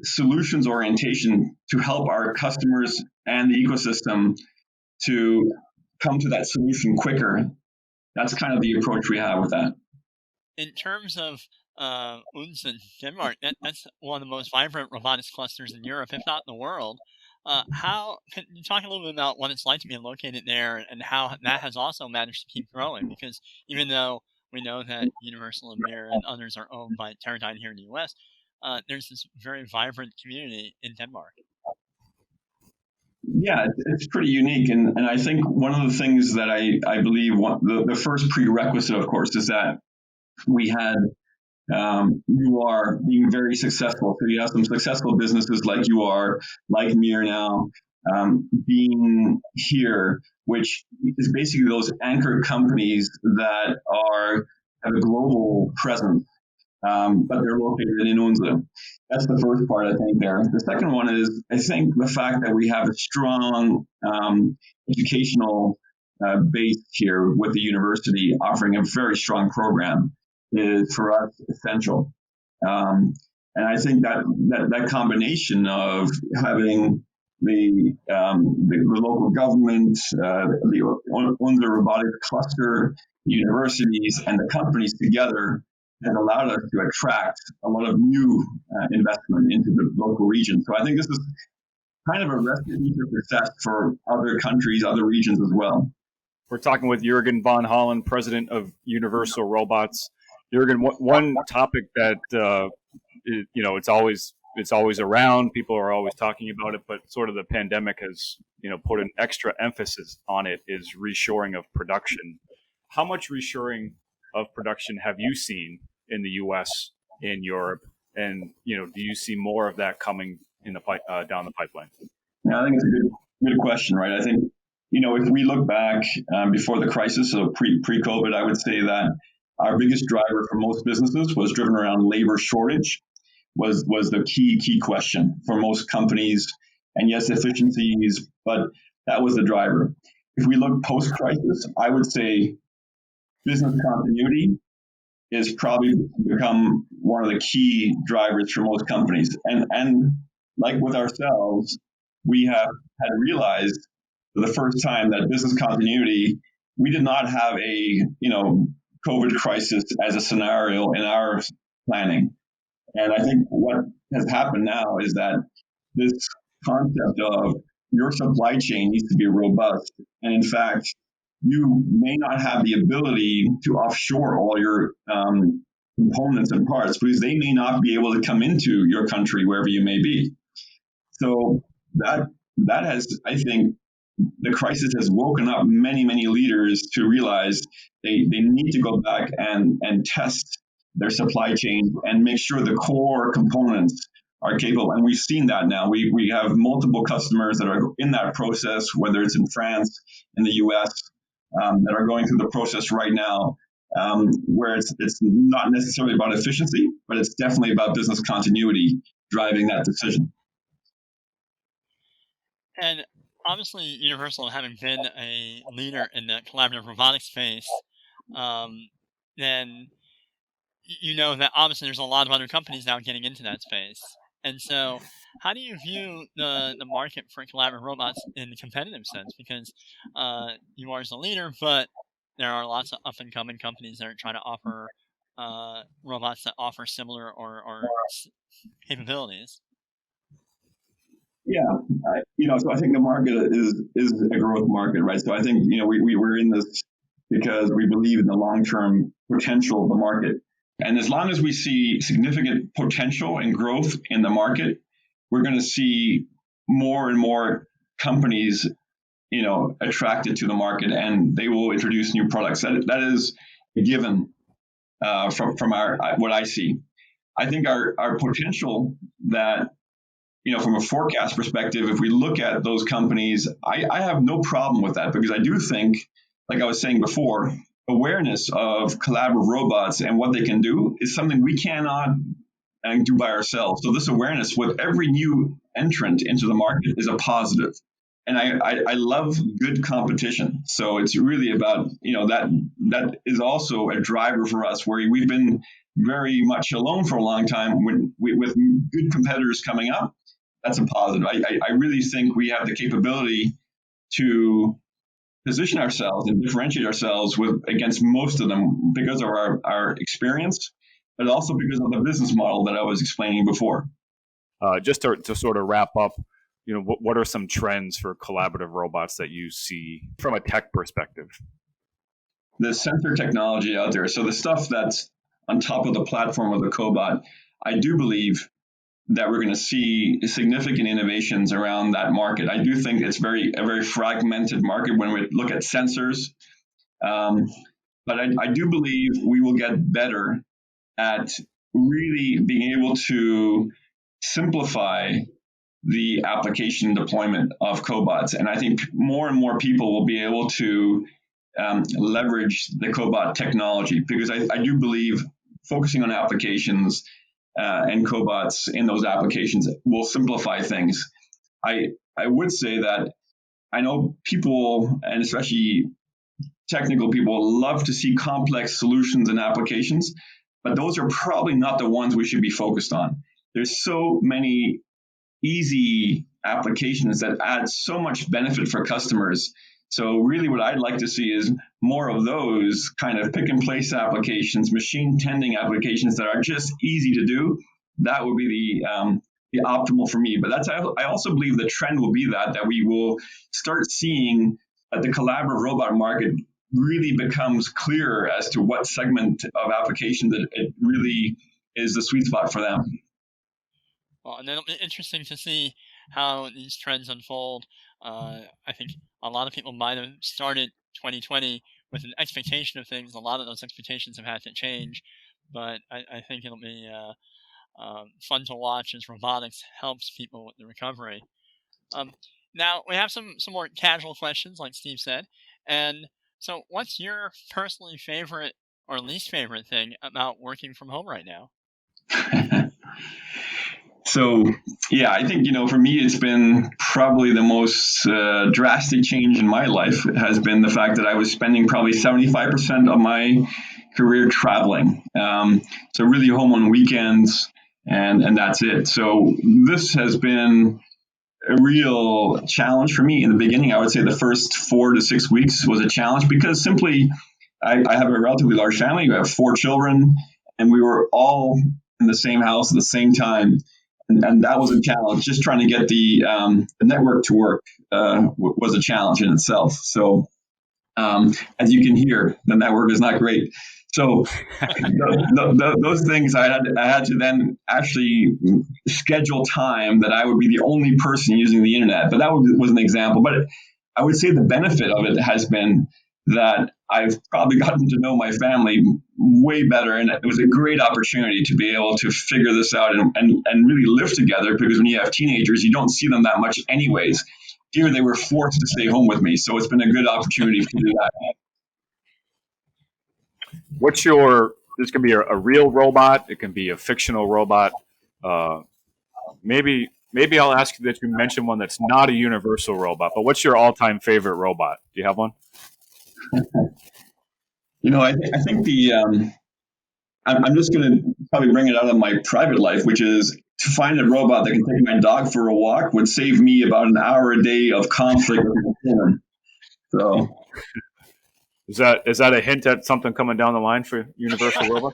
solutions orientation to help our customers and the ecosystem to come to that solution quicker. That's kind of the approach we have with that. In terms of Odense, Denmark, that's one of the most vibrant robotics clusters in Europe, if not in the world. How can you talk a little bit about what it's like to be located there and how that has also managed to keep growing? Because even though we know that Universal and Mir and others are owned by Teradyne here in the U.S., there's this very vibrant community in Denmark. Yeah, it's pretty unique. And I think one of the things that I believe the first prerequisite, of course, is that we had you are being very successful. So you have some successful businesses like you are, like Mir now, being here, which is basically those anchor companies that have a global presence, but they're located in Odense. That's the first part, I think, there. The second one is, I think, the fact that we have a strong educational base here with the university offering a very strong program is, for us, essential. And I think that combination of having the local government, the robotic cluster, universities, and the companies together has allowed us to attract a lot of new investment into the local region. So I think this is kind of a recipe for success for other countries, other regions as well. We're talking with Jürgen von Hollen, president of Universal Robots. Jürgen, one topic that it's always around. People are always talking about it, but sort of the pandemic has put an extra emphasis on it. Is reshoring of production. How much reshoring of production have you seen in the U.S., in Europe, and do you see more of that coming in the down the pipeline? Yeah, I think it's a good question, right? I think if we look back before the crisis, so pre-COVID, I would say that our biggest driver for most businesses was driven around labor shortage, was the key question for most companies. And yes, efficiencies, but that was the driver. If we look post-crisis, I would say business continuity is probably become one of the key drivers for most companies. And like with ourselves, we have had realized for the first time that business continuity, we did not have a COVID crisis as a scenario in our planning. And I think what has happened now is that this concept of your supply chain needs to be robust. And in fact, you may not have the ability to offshore all your components and parts because they may not be able to come into your country wherever you may be. So that has, I think, the crisis has woken up many leaders to realize they need to go back and test their supply chain and make sure the core components are capable. And we've seen that now. We have multiple customers that are in that process, whether it's in France, in the US, that are going through the process right now, where it's not necessarily about efficiency, but it's definitely about business continuity driving that decision. And obviously, Universal, having been a leader in the collaborative robotics space, then that obviously there's a lot of other companies now getting into that space. And so how do you view the market for collaborative robots in the competitive sense? Because you are as a leader, but there are lots of up-and-coming companies that are trying to offer robots that offer similar or capabilities. Yeah, so I think the market is a growth market, right? So I think, we're in this because we believe in the long-term potential of the market. And as long as we see significant potential and growth in the market, we're going to see more and more companies, attracted to the market, and they will introduce new products. That is a given from what I see. I think our potential that, from a forecast perspective, if we look at those companies, I have no problem with that because I do think, like I was saying before, awareness of collaborative robots and what they can do is something we cannot do by ourselves. So this awareness with every new entrant into the market is a positive. And I love good competition. So it's really about, that is also a driver for us where we've been very much alone for a long time, with good competitors coming up, that's a positive. I really think we have the capability to position ourselves and differentiate ourselves against most of them because of our experience, but also because of the business model that I was explaining before. Just to sort of wrap up, what are some trends for collaborative robots that you see from a tech perspective? The sensor technology out there, so the stuff that's on top of the platform of the cobot, I do believe that we're going to see significant innovations around that market. I do think it's a very fragmented market when we look at sensors, but I do believe we will get better at really being able to simplify the application deployment of cobots. And I think more and more people will be able to leverage the cobot technology, because I do believe focusing on applications and cobots in those applications will simplify things. I would say that I know people, and especially technical people, love to see complex solutions and applications, but those are probably not the ones we should be focused on. There's so many easy applications that add so much benefit for customers. So really what I'd like to see is more of those kind of pick and place applications, machine tending applications that are just easy to do. That would be the optimal for me. But I also believe the trend will be that we will start seeing that the collaborative robot market really becomes clearer as to what segment of application that it really is the sweet spot for them. Well, and it'll be interesting to see how these trends unfold. I think a lot of people might have started 2020 with an expectation of things. A lot of those expectations have had to change, but I think it'll be fun to watch as robotics helps people with the recovery. Now, we have some more casual questions, like Steve said. And so what's your personally favorite or least favorite thing about working from home right now? So, yeah, I think, for me, it's been probably the most drastic change in my life. It has been the fact that I was spending probably 75% of my career traveling. So really home on weekends, and that's it. So this has been a real challenge for me in the beginning. I would say the first 4 to 6 weeks was a challenge because simply I have a relatively large family. We have 4 children, and we were all in the same house at the same time. And that was a challenge. Just trying to get the network to work was a challenge in itself. So as you can hear, the network is not great. So those things I had to then actually schedule time that I would be the only person using the internet. But that was an example. But I would say the benefit of it has been that I've probably gotten to know my family way better, and it was a great opportunity to be able to figure this out and really live together, because when you have teenagers, you don't see them that much anyways. Here they were forced to stay home with me, so it's been a good opportunity to do that. This can be a real robot, it can be a fictional robot. Maybe I'll ask you that you mention one that's not a universal robot, but what's your all-time favorite robot? Do you have one? I think I'm just going to probably bring it out of my private life, which is to find a robot that can take my dog for a walk would save me about an hour a day of conflict with him. So, is that a hint at something coming down the line for universal robot?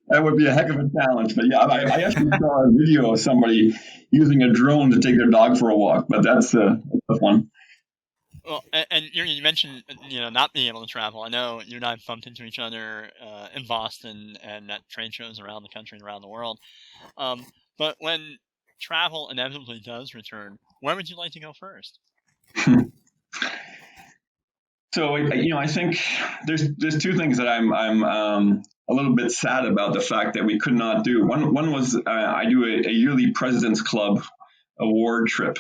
That would be a heck of a challenge. But yeah, I actually saw a video of somebody using a drone to take their dog for a walk, but that's a tough one. Well, and you mentioned not being able to travel. I know you and I bumped into each other in Boston and at trade shows around the country and around the world. But when travel inevitably does return, where would you like to go first? So I think there's 2 things that I'm a little bit sad about the fact that we could not do. One was I do a yearly President's Club award trip,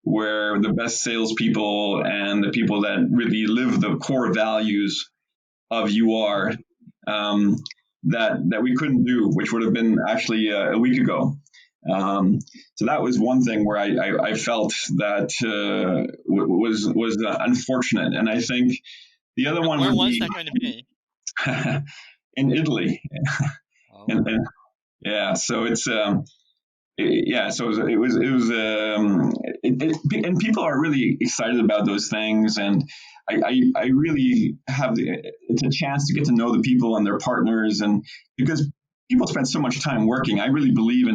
where the best salespeople and the people that really live the core values of UR that we couldn't do, which would have been actually a week ago. So that was one thing where I felt that was unfortunate, and I think the other one where was that going to be? In Italy. and yeah, so it's and people are really excited about those things, and I really have it's a chance to get to know the people and their partners, and because people spend so much time working, I really believe in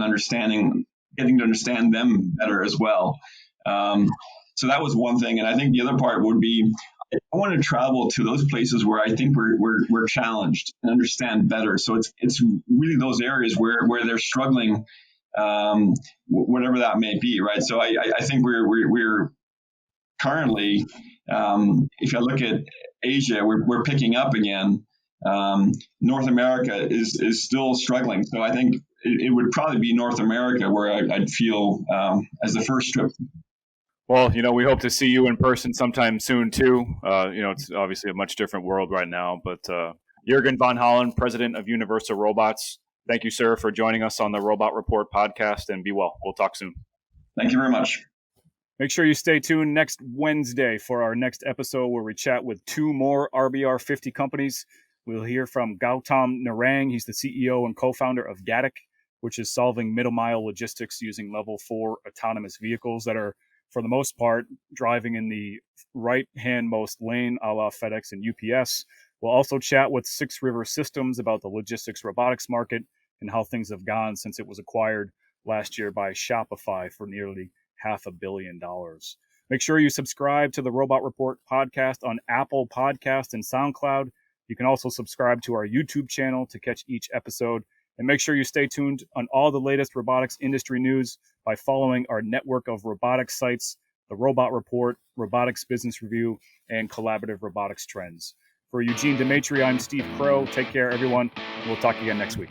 getting to understand them better as well. So that was one thing, and I think the other part would be I want to travel to those places where I think we're challenged and understand better. So it's really those areas where they're struggling, whatever that may be, right? So I think we're currently, if I look at Asia, we're picking up again. North America is still struggling. So I think it would probably be North America where I'd feel as the first trip. Well, we hope to see you in person sometime soon too. It's obviously a much different world right now, but Jürgen von Hollen, president of Universal Robots, thank you, sir, for joining us on the Robot Report podcast, and be well. We'll talk soon. Thank you very much. Make sure you stay tuned next Wednesday for our next episode where we chat with 2 more RBR 50 companies. We'll hear from Gautam Narang. He's the CEO and co-founder of Gatic, which is solving middle-mile logistics using level 4 autonomous vehicles that are, for the most part, driving in the right-hand-most lane, a la FedEx and UPS. We'll also chat with 6 River Systems about the logistics robotics market and how things have gone since it was acquired last year by Shopify for nearly $500 million. Make sure you subscribe to the Robot Report podcast on Apple Podcasts and SoundCloud. You can also subscribe to our YouTube channel to catch each episode. And make sure you stay tuned on all the latest robotics industry news by following our network of robotics sites, the Robot Report, Robotics Business Review, and Collaborative Robotics Trends. For Eugene Demetri, I'm Steve Crow. Take care, everyone. We'll talk again next week.